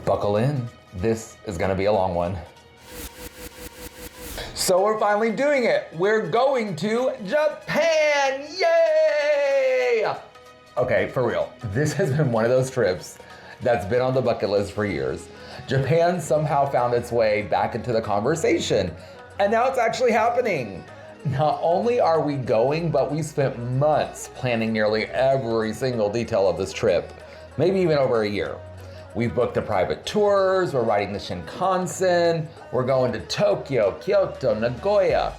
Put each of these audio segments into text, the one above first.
Buckle in, this is gonna be a long one. So we're finally doing it. We're going to Japan, yay! Okay, for real, this has been one of those trips that's been on the bucket list for years. Japan somehow found its way back into the conversation, and now it's actually happening. Not only are we going, but we spent months planning nearly every single detail of this trip, maybe even over a year. We've booked the private tours, we're riding the Shinkansen, we're going to Tokyo, Kyoto, Nagoya,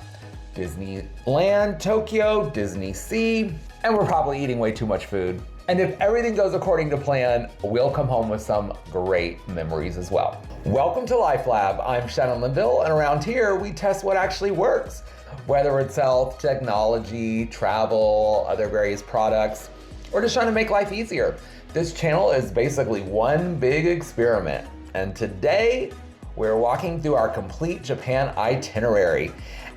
Disneyland, Tokyo, DisneySea, and we're probably eating way too much food. And if everything goes according to plan, we'll come home with some great memories as well. Welcome to Life Lab. I'm Shannon Linville, and around here we test what actually works. Whether it's health, technology, travel, other various products, or just trying to make life easier. This channel is basically one big experiment. And today, we're walking through our complete Japan itinerary.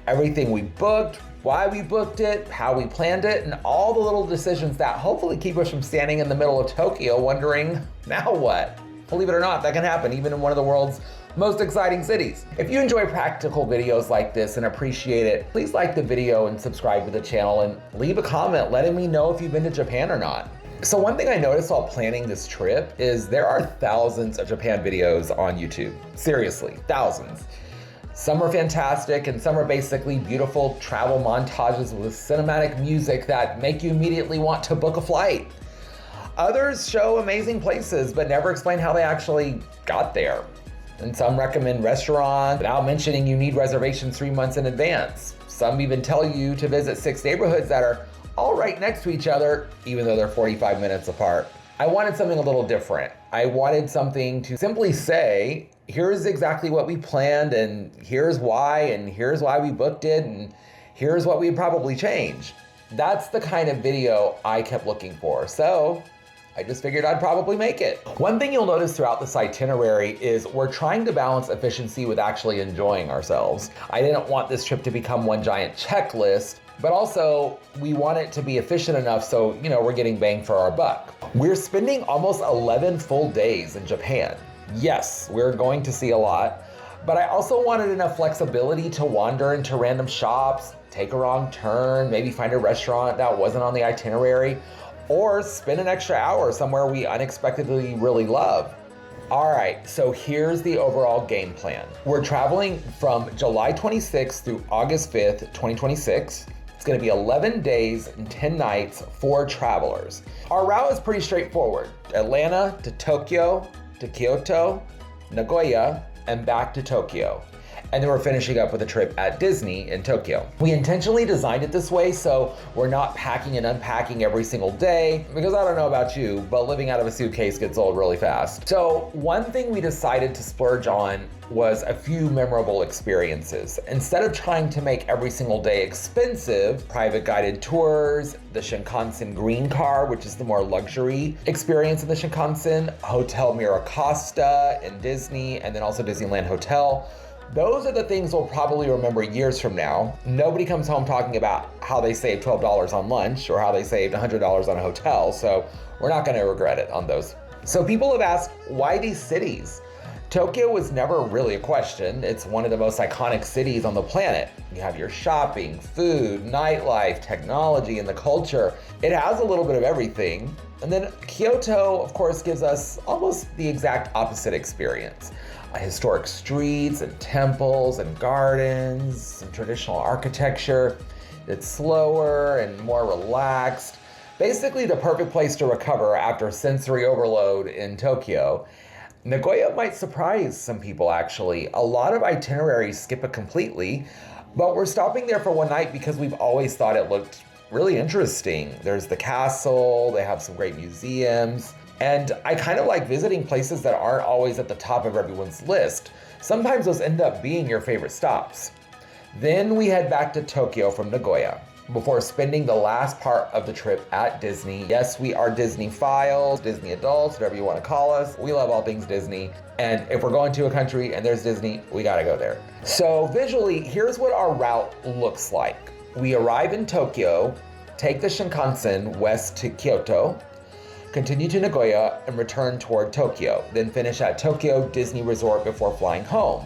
Everything we booked, why we booked it, how we planned it, and all the little decisions that hopefully keep us from standing in the middle of Tokyo wondering, now what? Believe it or not, that can happen even in one of the world's most exciting cities. If you enjoy practical videos like this and appreciate it, please like the video and subscribe to the channel and leave a comment letting me know if you've been to Japan or not. So one thing I noticed while planning this trip is there are thousands of Japan videos on YouTube. Seriously, thousands. Some are fantastic and some are basically beautiful travel montages with cinematic music that make you immediately want to book a flight. Others show amazing places but never explain how they actually got there. And some recommend restaurants without mentioning you need reservations 3 months in advance. Some even tell you to visit 6 neighborhoods that are all right next to each other, even though they're 45 minutes apart. I wanted something a little different. I wanted something to simply say, here's exactly what we planned, and here's why we booked it, and here's what we'd probably change. That's the kind of video I kept looking for. So I just figured I'd probably make it. One thing you'll notice throughout this itinerary is we're trying to balance efficiency with actually enjoying ourselves. I didn't want this trip to become one giant checklist, but also we want it to be efficient enough so, we're getting bang for our buck. We're spending almost 11 full days in Japan. Yes, we're going to see a lot, but I also wanted enough flexibility to wander into random shops, take a wrong turn, maybe find a restaurant that wasn't on the itinerary, or spend an extra hour somewhere we unexpectedly really love. All right, so here's the overall game plan. We're traveling from July 26th through August 5th, 2026. It's gonna be 11 days and 10 nights for travelers. Our route is pretty straightforward. Atlanta to Tokyo, to Kyoto, Nagoya, and back to Tokyo. And then we're finishing up with a trip at Disney in Tokyo. We intentionally designed it this way so we're not packing and unpacking every single day, because I don't know about you, but living out of a suitcase gets old really fast. So one thing we decided to splurge on was a few memorable experiences. Instead of trying to make every single day expensive, private guided tours, the Shinkansen Green Car, which is the more luxury experience in the Shinkansen, Hotel MiraCosta in Disney, and then also Disneyland Hotel. Those are the things we'll probably remember years from now. Nobody comes home talking about how they saved $12 on lunch or how they saved $100 on a hotel, so we're not gonna regret it on those. So people have asked, why these cities? Tokyo was never really a question. It's one of the most iconic cities on the planet. You have your shopping, food, nightlife, technology, and the culture. It has a little bit of everything. And then Kyoto, of course, gives us almost the exact opposite experience. Historic streets and temples and gardens, some traditional architecture. It's slower and more relaxed. Basically the perfect place to recover after sensory overload in Tokyo. Nagoya might surprise some people actually. A lot of itineraries skip it completely, but we're stopping there for one night because we've always thought it looked really interesting. There's the castle, they have some great museums, and I kind of like visiting places that aren't always at the top of everyone's list. Sometimes those end up being your favorite stops. Then we head back to Tokyo from Nagoya before spending the last part of the trip at Disney. Yes, we are Disney files, Disney adults, whatever you want to call us. We love all things Disney. And if we're going to a country and there's Disney, we gotta go there. So visually, here's what our route looks like. We arrive in Tokyo, take the Shinkansen west to Kyoto, continue to Nagoya, and return toward Tokyo, then finish at Tokyo Disney Resort before flying home.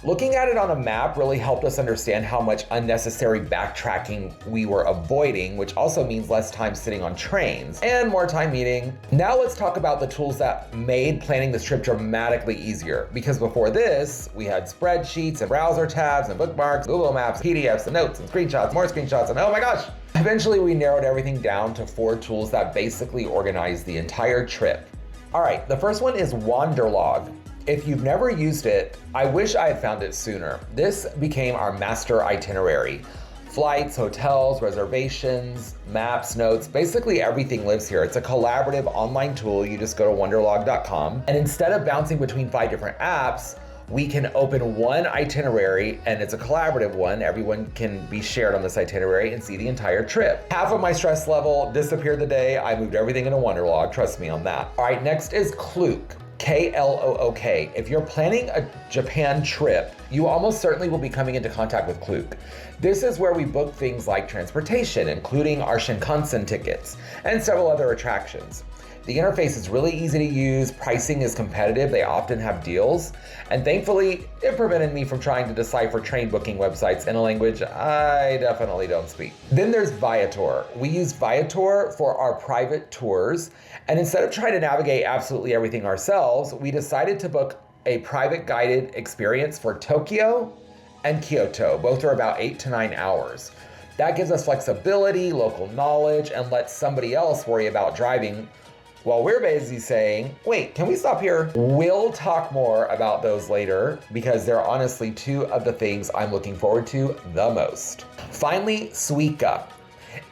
Looking at it on a map really helped us understand how much unnecessary backtracking we were avoiding, which also means less time sitting on trains and more time eating. Now let's talk about the tools that made planning this trip dramatically easier. Because before this, we had spreadsheets and browser tabs and bookmarks, Google Maps, PDFs and notes and screenshots, more screenshots, and oh my gosh! Eventually we narrowed everything down to 4 tools that basically organize the entire trip. All right, the first one is Wanderlog. If you've never used it, I wish I had found it sooner. This became our master itinerary. Flights, hotels, reservations, maps, notes, basically everything lives here. It's a collaborative online tool. You just go to wanderlog.com. And instead of bouncing between 5 different apps, we can open one itinerary, and it's a collaborative one. Everyone can be shared on this itinerary and see the entire trip. Half of my stress level disappeared the day I moved everything into Wanderlog, trust me on that. All right, next is Klook. Klook. If you're planning a Japan trip, you almost certainly will be coming into contact with Klook. This is where we book things like transportation, including our Shinkansen tickets, and several other attractions. The interface is really easy to use, pricing is competitive, they often have deals, and thankfully, it prevented me from trying to decipher train booking websites in a language I definitely don't speak. Then there's Viator. We use Viator for our private tours, and instead of trying to navigate absolutely everything ourselves, we decided to book a private guided experience for Tokyo and Kyoto. Both are about 8 to 9 hours. That gives us flexibility, local knowledge, and lets somebody else worry about driving while we're busy saying, wait, can we stop here? We'll talk more about those later because they're honestly 2 of the things I'm looking forward to the most. Finally, Suica.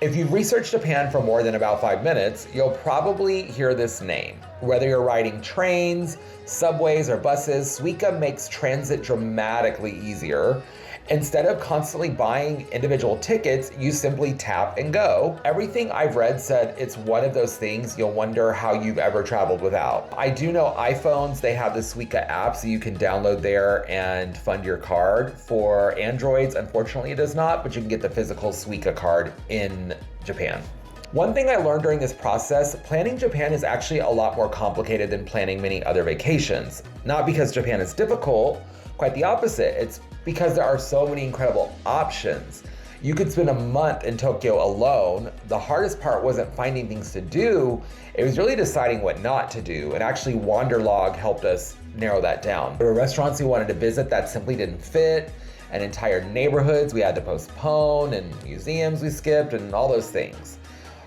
If you've researched Japan for more than about 5 minutes, you'll probably hear this name. Whether you're riding trains, subways, or buses, Suica makes transit dramatically easier. Instead of constantly buying individual tickets, you simply tap and go. Everything I've read said it's one of those things you'll wonder how you've ever traveled without. I do know iPhones, they have the Suica app so you can download there and fund your card. For Androids, unfortunately it does not, but you can get the physical Suica card in Japan. One thing I learned during this process, planning Japan is actually a lot more complicated than planning many other vacations. Not because Japan is difficult, quite the opposite. It's because there are so many incredible options. You could spend a month in Tokyo alone. The hardest part wasn't finding things to do, it was really deciding what not to do. And actually Wanderlog helped us narrow that down. There were restaurants we wanted to visit that simply didn't fit, and entire neighborhoods we had to postpone, and museums we skipped, and all those things.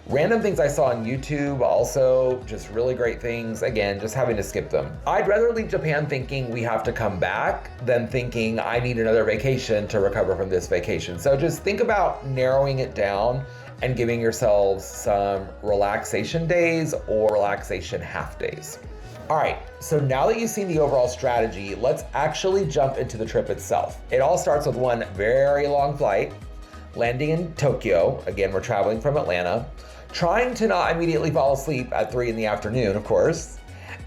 Random things I saw on YouTube, also just really great things, again, just having to skip them. I'd rather leave Japan thinking we have to come back than thinking I need another vacation to recover from this vacation. So just think about narrowing it down and giving yourselves some relaxation days or relaxation half days. All right, so now that you've seen the overall strategy, let's actually jump into the trip itself. It all starts with one very long flight, landing in Tokyo. Again, we're traveling from Atlanta. Trying to not immediately fall asleep at 3 in the afternoon, of course,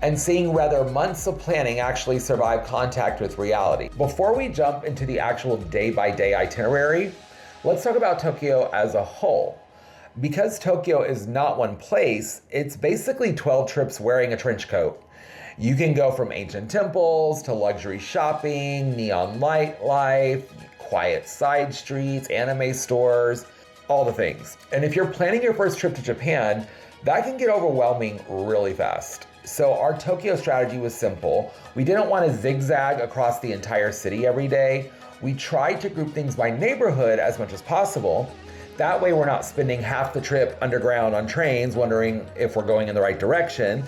and seeing whether months of planning actually survive contact with reality. Before we jump into the actual day-by-day itinerary, let's talk about Tokyo as a whole. Because Tokyo is not one place, it's basically 12 trips wearing a trench coat. You can go from ancient temples to luxury shopping, neon light life, quiet side streets, anime stores, all the things. And if you're planning your first trip to Japan, that can get overwhelming really fast. So our Tokyo strategy was simple. We didn't want to zigzag across the entire city every day. We tried to group things by neighborhood as much as possible. That way we're not spending half the trip underground on trains wondering if we're going in the right direction,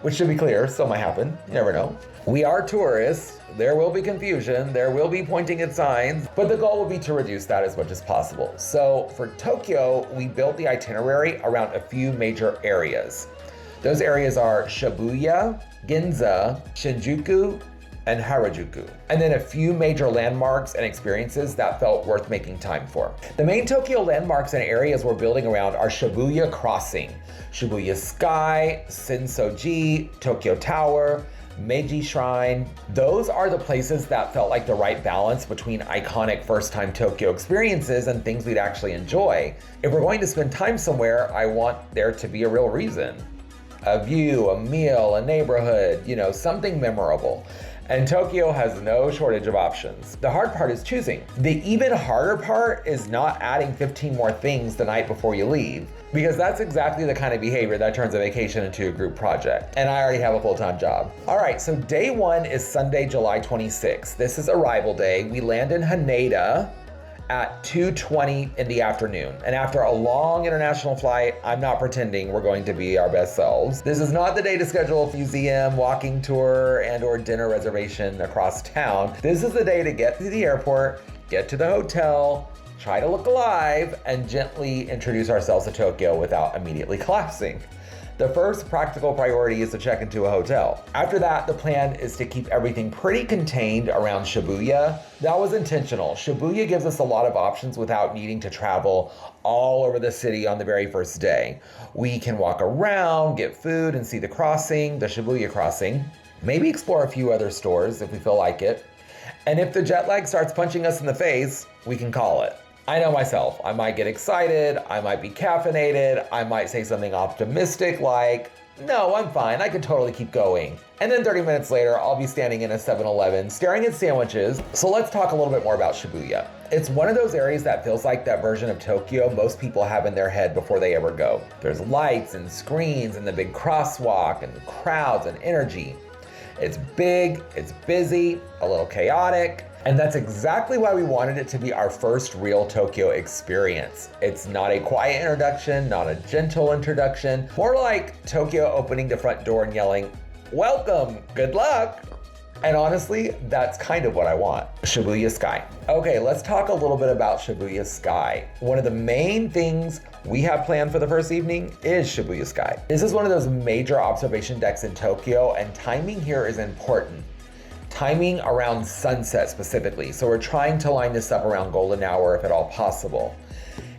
which, to be clear, still might happen, you never know. We are tourists, there will be confusion, there will be pointing at signs, but the goal will be to reduce that as much as possible. So for Tokyo, we built the itinerary around a few major areas. Those areas are Shibuya, Ginza, Shinjuku, and Harajuku. And then a few major landmarks and experiences that felt worth making time for. The main Tokyo landmarks and areas we're building around are Shibuya Crossing, Shibuya Sky, Sensoji, Tokyo Tower, Meiji Shrine. Those are the places that felt like the right balance between iconic first-time Tokyo experiences and things we'd actually enjoy. If we're going to spend time somewhere, I want there to be a real reason. a view, a meal, a neighborhood, something memorable. And Tokyo has no shortage of options. The hard part is choosing. The even harder part is not adding 15 more things the night before you leave, because that's exactly the kind of behavior that turns a vacation into a group project. And I already have a full-time job. All right, so day one is Sunday, July 26th. This is arrival day. We land in Haneda at 2:20 in the afternoon. And after a long international flight, I'm not pretending we're going to be our best selves. This is not the day to schedule a museum, walking tour, and/or dinner reservation across town. This is the day to get to the airport, get to the hotel, try to look alive, and gently introduce ourselves to Tokyo without immediately collapsing. The first practical priority is to check into a hotel. After that, the plan is to keep everything pretty contained around Shibuya. That was intentional. Shibuya gives us a lot of options without needing to travel all over the city on the very first day. We can walk around, get food, and see the crossing, the Shibuya crossing. Maybe explore a few other stores if we feel like it. And if the jet lag starts punching us in the face, we can call it. I know myself, I might get excited, I might be caffeinated, I might say something optimistic like, no, I'm fine, I could totally keep going. And then 30 minutes later, I'll be standing in a 7-Eleven staring at sandwiches. So let's talk a little bit more about Shibuya. It's one of those areas that feels like that version of Tokyo most people have in their head before they ever go. There's lights and screens and the big crosswalk and crowds and energy. It's big, it's busy, a little chaotic. And that's exactly why we wanted it to be our first real Tokyo experience. It's not a quiet introduction, not a gentle introduction, more like Tokyo opening the front door and yelling, "Welcome, good luck." And honestly, that's kind of what I want. Shibuya Sky. Okay, let's talk a little bit about Shibuya Sky. One of the main things we have planned for the first evening is Shibuya Sky. This is one of those major observation decks in Tokyo, and timing here is important. Timing around sunset specifically. So we're trying to line this up around golden hour if at all possible.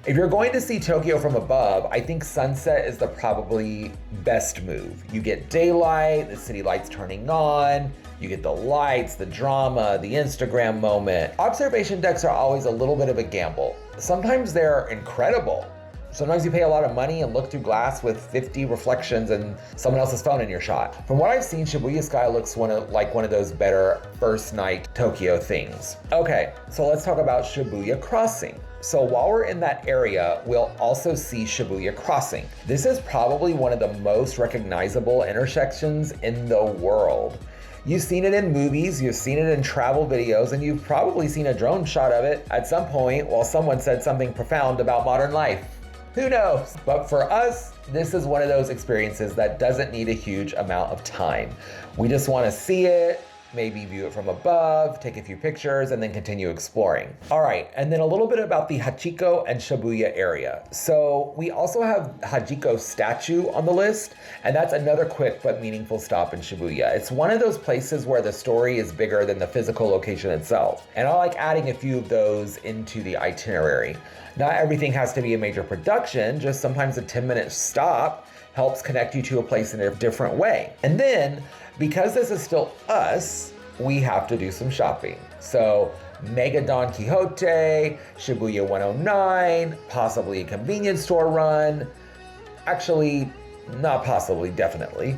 If you're going to see Tokyo from above, I think sunset is the probably best move. You get daylight, the city lights turning on, you get the lights, the drama, the Instagram moment. Observation decks are always a little bit of a gamble. Sometimes they're incredible. Sometimes you pay a lot of money and look through glass with 50 reflections and someone else's phone in your shot. From what I've seen, Shibuya Sky looks like one of those better first night Tokyo things. Okay, so let's talk about Shibuya Crossing. So while we're in that area, we'll also see Shibuya Crossing. This is probably one of the most recognizable intersections in the world. You've seen it in movies, you've seen it in travel videos, and you've probably seen a drone shot of it at some point while someone said something profound about modern life. Who knows? But for us, this is one of those experiences that doesn't need a huge amount of time. We just want to see it, maybe view it from above, take a few pictures, and then continue exploring. All right, and then a little bit about the Hachiko and Shibuya area. So we also have Hachiko's statue on the list, and that's another quick but meaningful stop in Shibuya. It's one of those places where the story is bigger than the physical location itself. And I like adding a few of those into the itinerary. Not everything has to be a major production, just sometimes a 10-minute stop helps connect you to a place in a different way. And then, because this is still us, we have to do some shopping. So Mega Don Quixote, Shibuya 109, possibly a convenience store run. Actually, not possibly, definitely.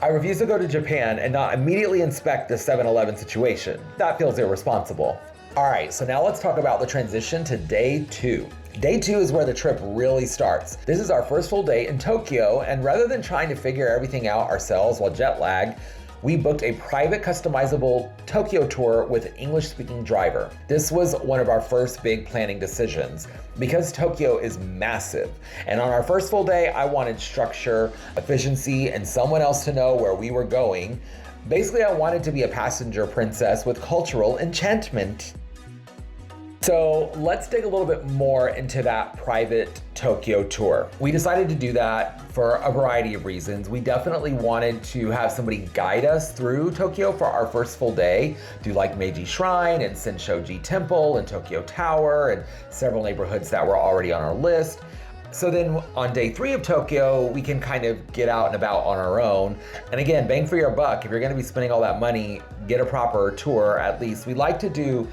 I refuse to go to Japan and not immediately inspect the 7-Eleven situation. That feels irresponsible. All right, so now let's talk about the transition to day 2. Day 2 is where the trip really starts. This is our first full day in Tokyo, and rather than trying to figure everything out ourselves while jet lag, we booked a private customizable Tokyo tour with an English-speaking driver. This was one of our first big planning decisions because Tokyo is massive. And on our first full day, I wanted structure, efficiency, and someone else to know where we were going. Basically, I wanted to be a passenger princess with cultural enchantment. So let's dig a little bit more into that private Tokyo tour. We decided to do that for a variety of reasons. We definitely wanted to have somebody guide us through Tokyo for our first full day, do like Meiji Shrine and Senshoji Temple and Tokyo Tower and several neighborhoods that were already on our list. So then on day 3 of Tokyo, we can kind of get out and about on our own. And again, bang for your buck. If you're gonna be spending all that money, get a proper tour at least. We like to do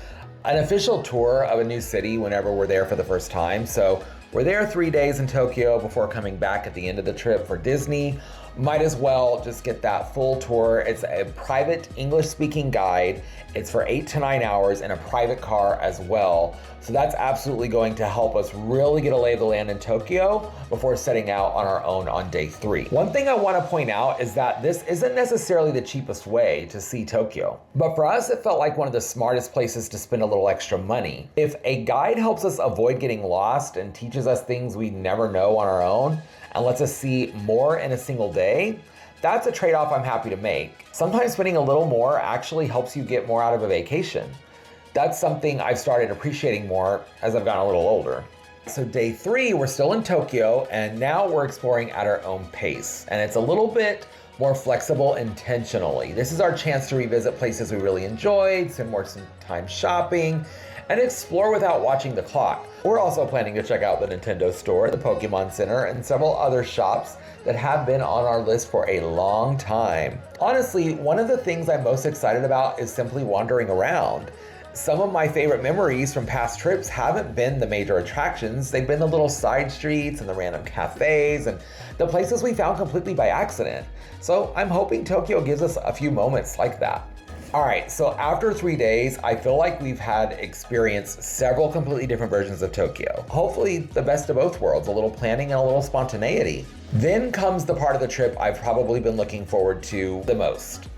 an official tour of a new city whenever we're there for the first time. So we're there 3 days in Tokyo before coming back at the end of the trip for Disney. might as well just get that full tour. It's a private English-speaking guide. It's for 8 to 9 hours in a private car as well. So that's absolutely going to help us really get a lay of the land in Tokyo before setting out on our own on day 3. One thing I want to point out is that this isn't necessarily the cheapest way to see Tokyo. But for us, it felt like one of the smartest places to spend a little extra money. If a guide helps us avoid getting lost and teaches us things we never know on our own, and lets us see more in a single day, that's a trade-off I'm happy to make. Sometimes spending a little more actually helps you get more out of a vacation. That's something I've started appreciating more as I've gotten a little older. So day 3, we're still in Tokyo, and now we're exploring at our own pace. And it's a little bit more flexible intentionally. This is our chance to revisit places we really enjoyed, spend more time shopping, and explore without watching the clock. We're also planning to check out the Nintendo store, the Pokemon Center, and several other shops that have been on our list for a long time. Honestly, one of the things I'm most excited about is simply wandering around. Some of my favorite memories from past trips haven't been the major attractions. They've been the little side streets and the random cafes and the places we found completely by accident. So I'm hoping Tokyo gives us a few moments like that. All right, so after 3 days, I feel like we've had experienced several completely different versions of Tokyo. Hopefully the best of both worlds, a little planning and a little spontaneity. Then comes the part of the trip I've probably been looking forward to the most.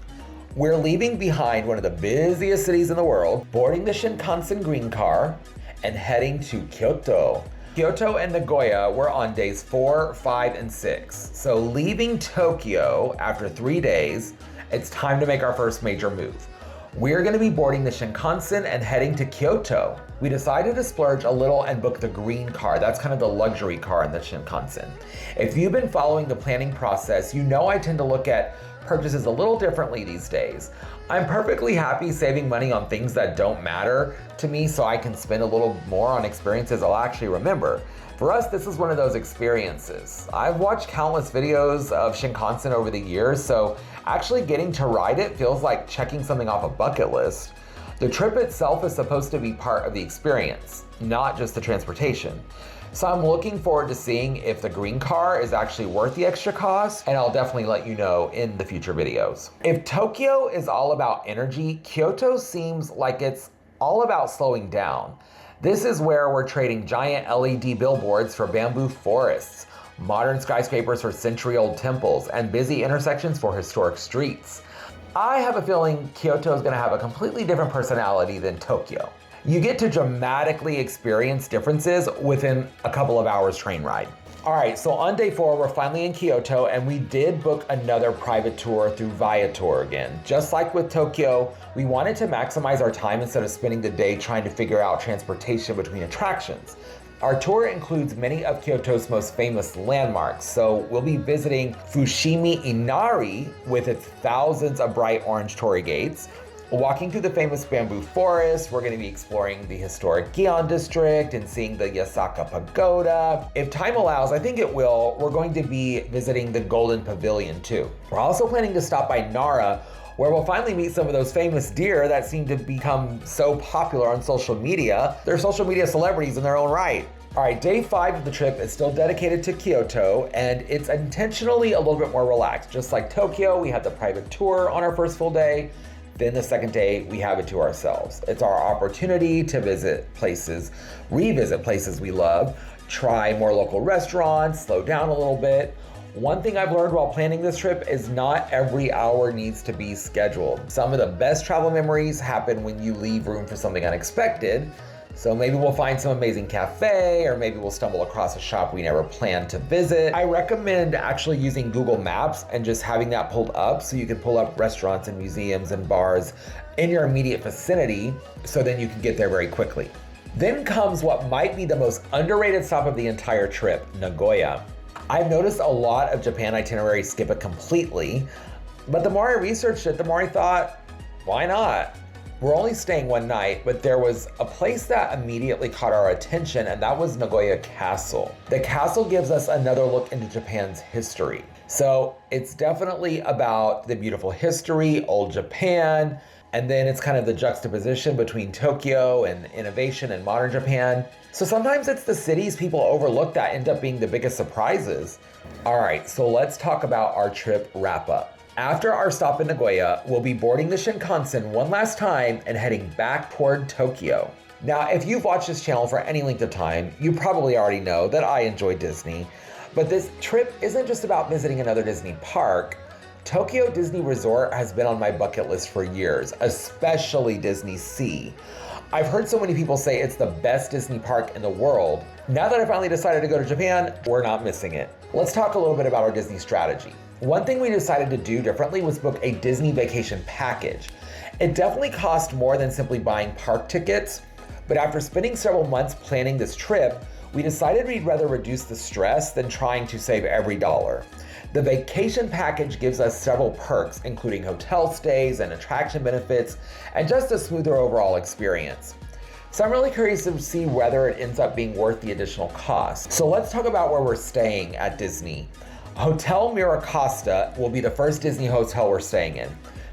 We're leaving behind one of the busiest cities in the world, boarding the Shinkansen Green Car, and heading to Kyoto. Kyoto and Nagoya were on days 4, 5, and 6. So leaving Tokyo after 3 days, it's time to make our first major move. We're gonna be boarding the Shinkansen and heading to Kyoto. We decided to splurge a little and book the green car. That's kind of the luxury car in the Shinkansen. If you've been following the planning process, you know I tend to look at purchases a little differently these days. I'm perfectly happy saving money on things that don't matter to me so I can spend a little more on experiences I'll actually remember. For us, this is one of those experiences. I've watched countless videos of Shinkansen over the years, so actually getting to ride it feels like checking something off a bucket list. The trip itself is supposed to be part of the experience, not just the transportation. So I'm looking forward to seeing if the green car is actually worth the extra cost, and I'll definitely let you know in the future videos. If Tokyo is all about energy, Kyoto seems like it's all about slowing down. This is where we're trading giant LED billboards for bamboo forests, modern skyscrapers for century-old temples, and busy intersections for historic streets. I have a feeling Kyoto is gonna have a completely different personality than Tokyo. You get to dramatically experience differences within a couple of hours train ride. All right, so on day 4, we're finally in Kyoto, and we did book another private tour through Viator again. Just like with Tokyo, we wanted to maximize our time instead of spending the day trying to figure out transportation between attractions. Our tour includes many of Kyoto's most famous landmarks, so we'll be visiting Fushimi Inari with its thousands of bright orange torii gates. Walking through the famous bamboo forest, we're going to be exploring the historic Gion district and seeing the Yasaka Pagoda. If time allows, I think it will, we're going to be visiting the Golden Pavilion too. We're also planning to stop by Nara, where we'll finally meet some of those famous deer that seem to become so popular on social media. They're social media celebrities in their own right. All right, day 5 of the trip is still dedicated to Kyoto, and it's intentionally a little bit more relaxed. Just like Tokyo, we had the private tour on our first full day. Then the second day, we have it to ourselves. It's our opportunity to visit places, revisit places we love, try more local restaurants, slow down a little bit. One thing I've learned while planning this trip is not every hour needs to be scheduled. Some of the best travel memories happen when you leave room for something unexpected. So maybe we'll find some amazing cafe, or maybe we'll stumble across a shop we never planned to visit. I recommend actually using Google Maps and just having that pulled up so you can pull up restaurants and museums and bars in your immediate vicinity, so then you can get there very quickly. Then comes what might be the most underrated stop of the entire trip, Nagoya. I've noticed a lot of Japan itineraries skip it completely, but the more I researched it, the more I thought, why not? We're only staying one night, but there was a place that immediately caught our attention, and that was Nagoya Castle. The castle gives us another look into Japan's history. So it's definitely about the beautiful history, old Japan, and then it's kind of the juxtaposition between Tokyo and innovation and modern Japan. So sometimes it's the cities people overlook that end up being the biggest surprises. All right, so let's talk about our trip wrap up. After our stop in Nagoya, we'll be boarding the Shinkansen one last time and heading back toward Tokyo. Now, if you've watched this channel for any length of time, you probably already know that I enjoy Disney, but this trip isn't just about visiting another Disney park. Tokyo Disney Resort has been on my bucket list for years, especially DisneySea. I've heard so many people say it's the best Disney park in the world. Now that I finally decided to go to Japan, we're not missing it. Let's talk a little bit about our Disney strategy. One thing we decided to do differently was book a Disney vacation package. It definitely cost more than simply buying park tickets, but after spending several months planning this trip, we decided we'd rather reduce the stress than trying to save every dollar. The vacation package gives us several perks, including hotel stays and attraction benefits, and just a smoother overall experience. So I'm really curious to see whether it ends up being worth the additional cost. So let's talk about where we're staying at Disney. Hotel MiraCosta will be the first Disney hotel we're staying in.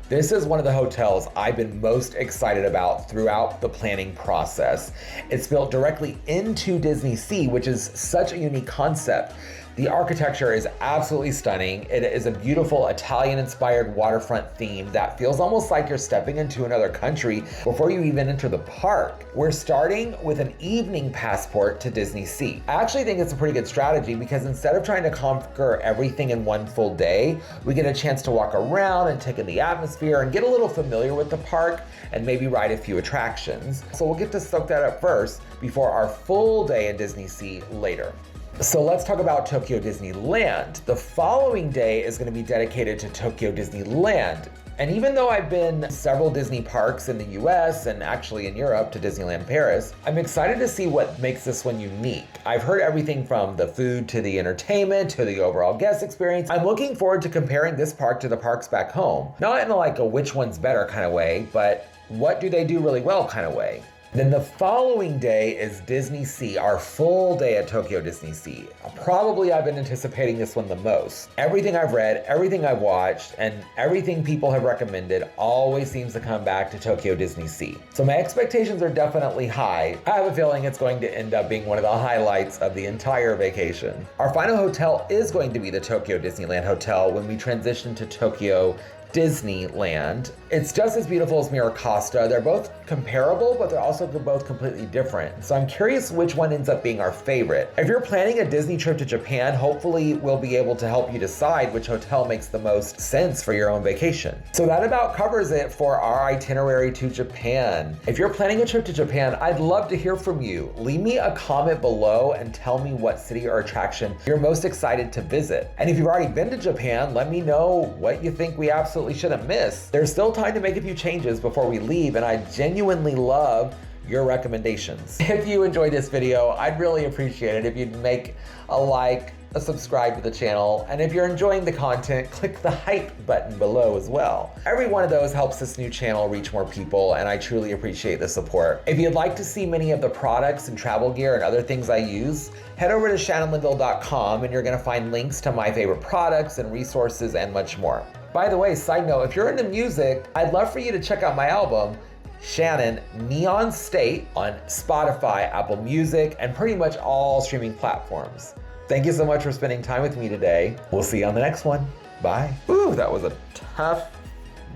This is one of the hotels I've been most excited about throughout the planning process. It's built directly into DisneySea, which is such a unique concept. The architecture is absolutely stunning. It is a beautiful Italian-inspired waterfront theme that feels almost like you're stepping into another country before you even enter the park. We're starting with an evening passport to DisneySea. I actually think it's a pretty good strategy because instead of trying to conquer everything in one full day, we get a chance to walk around and take in the atmosphere and get a little familiar with the park and maybe ride a few attractions. So we'll get to soak that up first before our full day in DisneySea later. So let's talk about Tokyo Disneyland. The following day is going to be dedicated to Tokyo Disneyland. And even though I've been to several Disney parks in the US and actually in Europe to Disneyland Paris, I'm excited to see what makes this one unique. I've heard everything from the food to the entertainment to the overall guest experience. I'm looking forward to comparing this park to the parks back home. Not in like a which one's better kind of way, but what do they do really well kind of way. Then the following day is DisneySea, our full day at Tokyo DisneySea. Probably I've been anticipating this one the most. Everything I've read, everything I've watched, and everything people have recommended always seems to come back to Tokyo DisneySea. So my expectations are definitely high. I have a feeling it's going to end up being one of the highlights of the entire vacation. Our final hotel is going to be the Tokyo Disneyland Hotel when we transition to Tokyo Disneyland. It's just as beautiful as MiraCosta. They're both comparable, but they're also both completely different. So I'm curious which one ends up being our favorite. If you're planning a Disney trip to Japan, hopefully we'll be able to help you decide which hotel makes the most sense for your own vacation. So that about covers it for our itinerary to Japan. If you're planning a trip to Japan, I'd love to hear from you. Leave me a comment below and tell me what city or attraction you're most excited to visit. And if you've already been to Japan, let me know what you think we absolutely shouldn't miss. There's still time to make a few changes before we leave, and I genuinely love your recommendations. If you enjoyed this video, I'd really appreciate it if you'd make a like, a subscribe to the channel, and if you're enjoying the content, click the hype button below as well. Every one of those helps this new channel reach more people, and I truly appreciate the support. If you'd like to see many of the products and travel gear and other things I use, head over to shannonlinville.com and you're gonna find links to my favorite products and resources and much more. By the way, side note, if you're into music, I'd love for you to check out my album, Shannon Neon State, on Spotify, Apple Music, and pretty much all streaming platforms. Thank you so much for spending time with me today. We'll see you on the next one. Bye. Ooh, that was a tough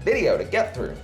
video to get through.